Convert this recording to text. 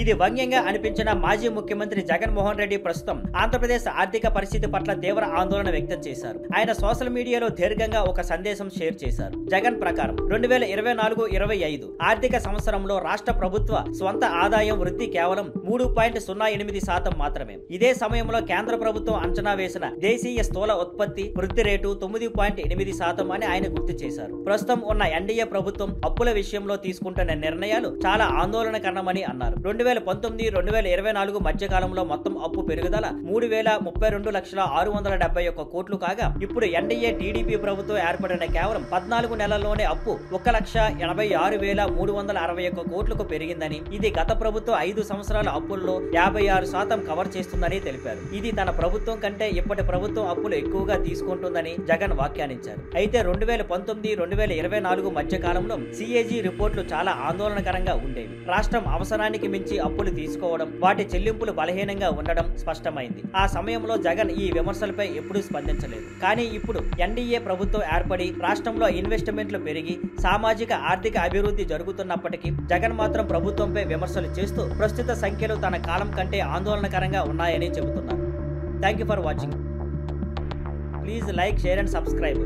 ఇది వ్యంగ్యంగా అనిపించిన మాజీ ముఖ్యమంత్రి జగన్మోహన్ రెడ్డి ప్రస్తుతం ఆంధ్రప్రదేశ్ ఆర్థిక పరిస్థితి పట్ల తీవ్ర ఆందోళన వ్యక్తం చేశారు. ఆయన సోషల్ మీడియాలో దీర్ఘంగా ఒక సందేశం షేర్ చేశారు. జగన్ ప్రకారం 2024-25 ఆర్థిక సంవత్సరంలో రాష్ట్ర ప్రభుత్వ స్వంత ఆదాయం వృద్ధి కేవలం 3.08% మాత్రమే. ఇదే సమయంలో కేంద్ర ప్రభుత్వం అంచనా వేసిన దేశీయ స్థూల ఉత్పత్తి వృద్ధి రేటు 9.8% అని ఆయన గుర్తు చేశారు. ప్రస్తుతం ఉన్న ఎన్డీఏ ప్రభుత్వం అప్పుల విషయంలో తీసుకుంటున్న నిర్ణయాలు చాలా ఆందోళనకరమని అన్నారు. 2019-2024 మధ్య కాలంలో మొత్తం అప్పు పెరుగుదల 3,032,671 కోట్లు కాగా ఇప్పుడు ఎన్డీఏ టీడీపీ ప్రభుత్వం ఏర్పడిన కేవలం 14 నెలల్లోనే అప్పు 1,86,361 కోట్లకు పెరిగిందని, ఇది గత ప్రభుత్వం 5 సంవత్సరాల అప్పుల్లో 56% కవర్ చేస్తుందని తెలిపారు. ఇది తన ప్రభుత్వం కంటే ఇప్పటి ప్రభుత్వం అప్పులు ఎక్కువగా తీసుకుంటుందని జగన్ వ్యాఖ్యానించారు. అయితే 2019-2024 మధ్య కాలంలో సిఏజీ రిపోర్టులు చాలా ఆందోళనకరంగా ఉండేవి. రాష్ట్రం అవసరానికి మించి అప్పులు తీసుకోవడం, వాటి చెల్లింపులు బలహీనంగా ఉండడం స్పష్టమైంది. ఆ సమయంలో జగన్ ఈ విమర్శలపై ఎప్పుడూ స్పందించలేదు. కానీ ఇప్పుడు ఎన్డీఏ ప్రభుత్వం ఏర్పడి రాష్ట్రంలో ఇన్వెస్ట్మెంట్లు పెరిగి సామాజిక ఆర్థిక అభివృద్ధి జరుగుతున్నప్పటికీ జగన్ మాత్రం ప్రభుత్వంపై విమర్శలు చేస్తూ ప్రస్తుత సంఖ్యలు తన కాలం కంటే ఆందోళనకరంగా ఉన్నాయని చెబుతున్నారు. Thank you for watching. Please like, share and subscribe.